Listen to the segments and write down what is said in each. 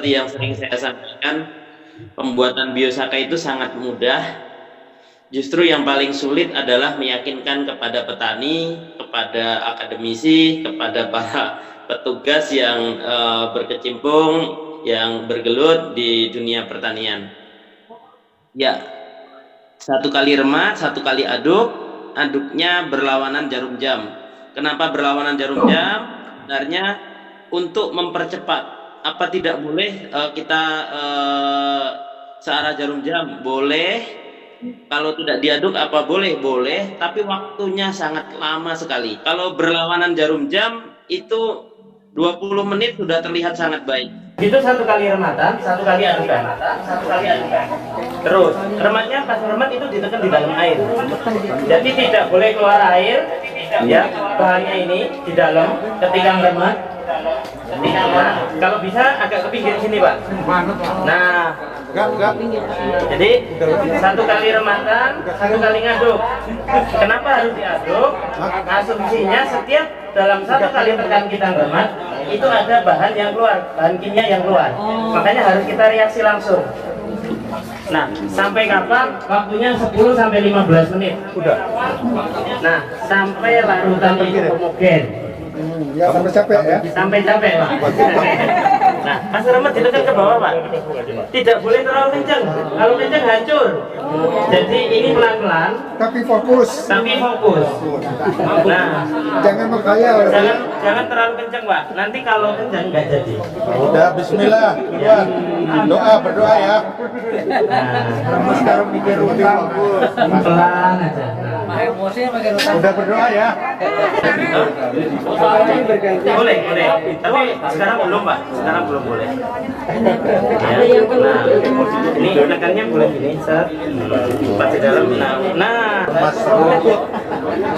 seperti yang sering saya sampaikan, pembuatan biosaka itu sangat mudah. Justru yang paling sulit adalah meyakinkan kepada petani, kepada akademisi, kepada para petugas yang berkecimpung, yang bergelut di dunia pertanian. Ya, satu kali remat, satu kali aduk, aduknya berlawanan jarum jam. Kenapa berlawanan jarum jam? Sebenarnya untuk mempercepat. Apa tidak boleh kita searah jarum jam? Boleh. Kalau tidak diaduk apa boleh? Boleh, tapi waktunya sangat lama sekali. Kalau berlawanan jarum jam itu 20 menit sudah terlihat sangat baik. Itu satu kali rematan, satu kali adukan. Terus, rematnya pas remat itu ditekan di dalam air. Jadi tidak boleh keluar air, ya, bahannya ini di dalam ketika meremat. Nah, kalau bisa agak ke pinggir sini, Pak. Nah, jadi satu kali rematan, satu kali ngaduk. Kenapa harus diaduk? Asumsinya setiap dalam satu kali tekan kita remat itu ada bahan yang keluar, bahan kimia yang keluar. Makanya harus kita reaksi langsung. Nah, sampai kapan? Waktunya 10 sampai 15 menit. Udah. Nah, sampai larutan itu homogen. Ya, sampai capek ya? Sampai capek, Pak. Nah, pas remet ditekan ke bawah, Pak. Tidak boleh terlalu kencang. Kalau kencang hancur. Jadi ini pelan-pelan. Tapi fokus. Nah, Jangan menghayal. jangan terlalu kencang, Pak. Nanti kalau kencang nggak jadi. Udah, bismillah. Doa, berdoa ya. Nah, Sekarang mikir utang. pelan aja. Udah berdoa ya. Boleh. Tapi sekarang belum, Pak. Sekarang belum boleh. Ya. Nah, ini tekannya boleh gini, set. Pas di dalam. Nah. Mas rumput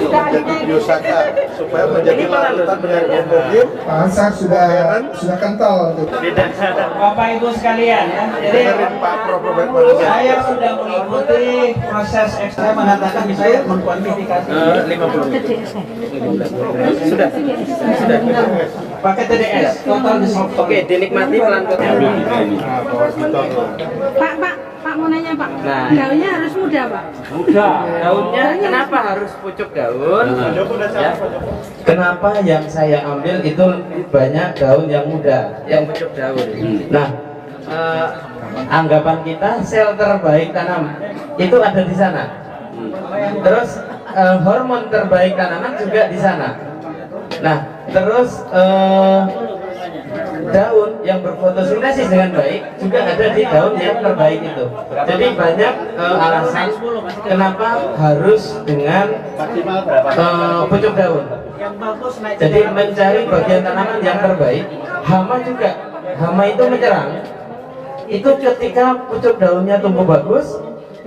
jadi biosaka supaya menjadi larutan dengan homogen. Pasar sudah kental tuh. Tidak. Bapak Ibu sekalian ya, jadi Dengerin Pak Prof. saya sudah mengikuti proses ekstra mengatakan saya mengkuantifikasi 50. Sudah. pakai TDS total dissolved. Oke, dinikmati pelan-pelan. Pak mau nanya Pak, Nah. daunnya harus muda Pak? Daunnya kenapa harus pucuk daun? Ya. Kenapa yang saya ambil itu banyak daun yang muda, yang Pucuk daun. nah anggapan kita sel terbaik tanam itu ada di sana. Terus hormon terbaik tanaman juga di sana. Nah, terus daun yang berfotosintesis dengan baik juga ada di daun yang terbaik itu. Jadi banyak alasan kenapa harus dengan pucuk daun. Jadi mencari bagian tanaman yang terbaik. Hama juga, hama itu menyerang. Itu ketika pucuk daunnya tumbuh bagus,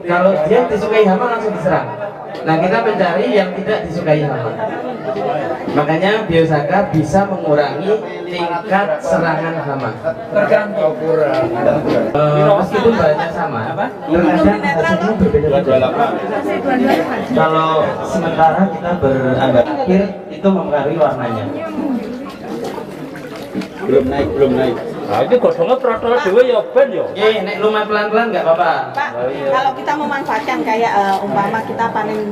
kalau dia disukai hama langsung diserang. Nah, kita mencari yang tidak disukai hama. Makanya biosaka bisa mengurangi tingkat serangan hama. Tergantung Meskipun bahannya sama, terkadang hasilnya berbeda-beda. Kalau sementara kita beranggap akhir itu mempengaruhi warnanya. Belum naik. Nah, ini godongnya protol dewe ya ben ya. Oke, nek lumat pelan-pelan nggak apa-apa. Pak, kalau kita memanfaatkan kayak umpama kita panen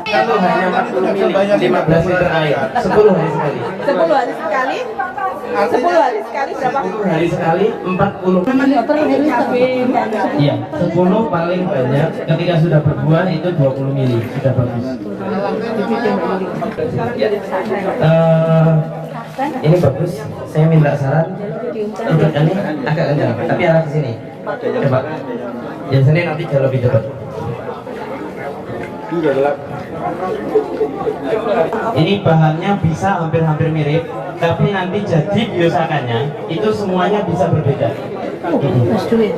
Kalau hanya 40 mili, 15 liter air, 10 hari sekali. 10 hari sekali, 10 hari sekali berapa? 10 hari sekali, 40. Iya, 10 paling banyak. Ketika sudah berbuah itu 20 mili, sudah bagus. Ini bagus. Saya minta saran. Duduknya agak kencang, tapi arah ke sini. Coba. Ya sini nanti jauh lebih cepat. Ini bahannya bisa hampir-hampir mirip, tapi nanti jadi biosakanya itu semuanya bisa berbeda. Mas duit.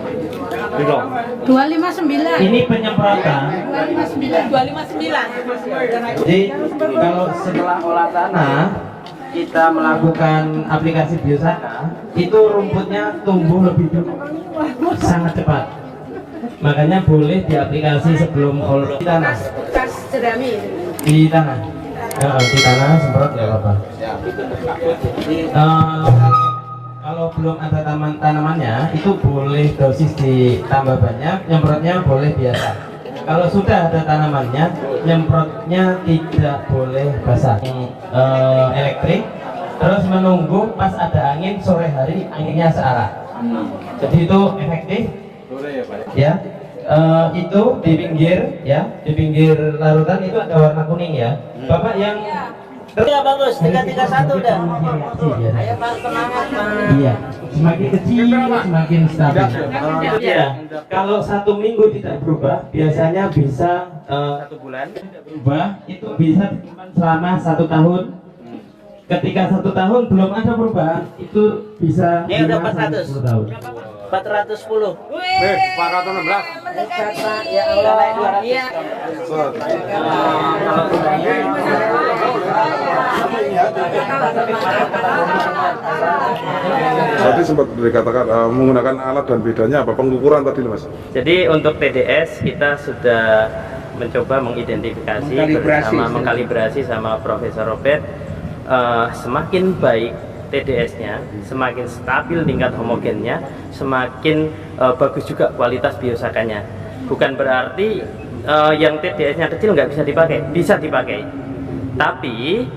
259. Ini penyemprotan. 259. Jadi kalau setelah olah tanah kita melakukan aplikasi biosaka, itu rumputnya tumbuh lebih sangat cepat. Makanya boleh diaplikasi sebelum olah tanah. Bekas jerami. Di tanah. Ya, di tanah semprot nggak apa-apa. kalau belum ada tanamannya itu boleh dosis ditambah banyak, nyemprotnya boleh biasa. Kalau sudah ada tanamannya, nyemprotnya tidak boleh basah. Elektrik, terus menunggu pas ada angin sore hari, anginnya searah. Jadi itu efektif. Ya, itu di pinggir ya, di pinggir larutan itu ada warna kuning ya. Bapak yang Ya bagus, 331 udah. Ayo Pak, semangat Pak. Iya, semakin kecil semakin stabil. Iya, kalau 1 minggu tidak berubah, biasanya bisa 1 bulan tidak berubah, itu bisa disimpan selama 1 tahun. Ketika 1 tahun belum ada perubahan, itu bisa Ini udah 5 sampai 400. 10 tahun. 410. 416. Dekat Pak, ya Allah. Naik 200. Iya. Tadi sempat dikatakan menggunakan alat dan bedanya apa pengukuran tadi Mas? Jadi untuk TDS kita sudah mencoba mengidentifikasi bersama mengkalibrasi sama Profesor Robert. Semakin baik TDS-nya, semakin stabil tingkat homogennya, semakin bagus juga kualitas biosakanya. Bukan berarti yang TDS-nya kecil nggak bisa dipakai, bisa dipakai. Tapi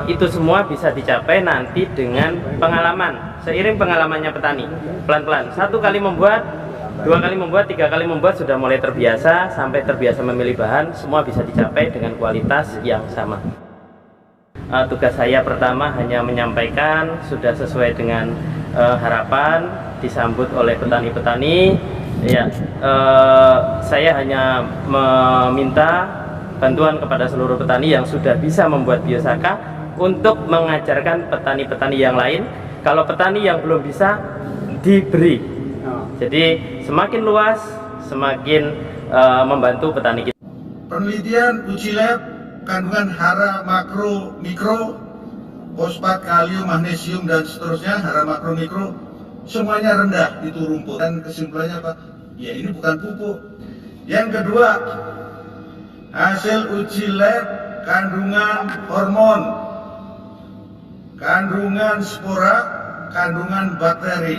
itu semua bisa dicapai nanti dengan pengalaman, seiring pengalamannya petani. Pelan-pelan, 1 kali membuat, 2 kali membuat, 3 kali membuat sudah mulai terbiasa, sampai terbiasa memilih bahan, semua bisa dicapai dengan kualitas yang sama. Tugas saya pertama hanya menyampaikan, sudah sesuai dengan harapan, disambut oleh petani-petani. Ya, saya hanya meminta bantuan kepada seluruh petani yang sudah bisa membuat biosaka untuk mengajarkan petani-petani yang lain. Kalau petani yang belum bisa, diberi. Jadi semakin luas, semakin membantu petani kita. Penelitian uji lab kandungan hara makro mikro, fosfat, kalium, magnesium dan seterusnya, hara makro mikro semuanya rendah itu rumput. Dan kesimpulannya apa? Ya ini bukan pupuk. Yang kedua, hasil uji lab kandungan hormon, kandungan spora, kandungan bakteri.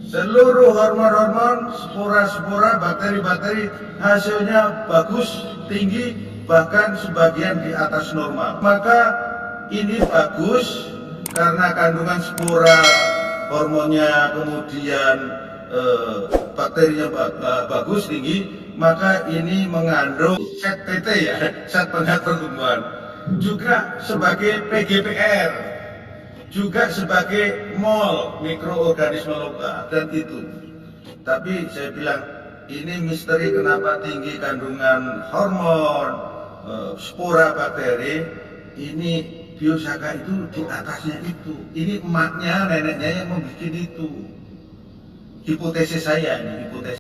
Seluruh hormon-hormon, spora-spora, bakteri-bakteri hasilnya bagus, tinggi, bahkan sebagian di atas normal. Maka ini bagus karena kandungan spora, hormonnya, kemudian bakterinya bagus, tinggi, maka ini mengandung zat PT ya, zat pengatur tumbuhan, juga sebagai PGPR, juga sebagai mol mikroorganisme lokal dan itu. Tapi saya bilang ini misteri kenapa tinggi kandungan hormon, spora, bakteri. Ini biosaka itu di atasnya itu. Ini emaknya, neneknya yang membuat itu. Hipotesis saya ini, hipotesis.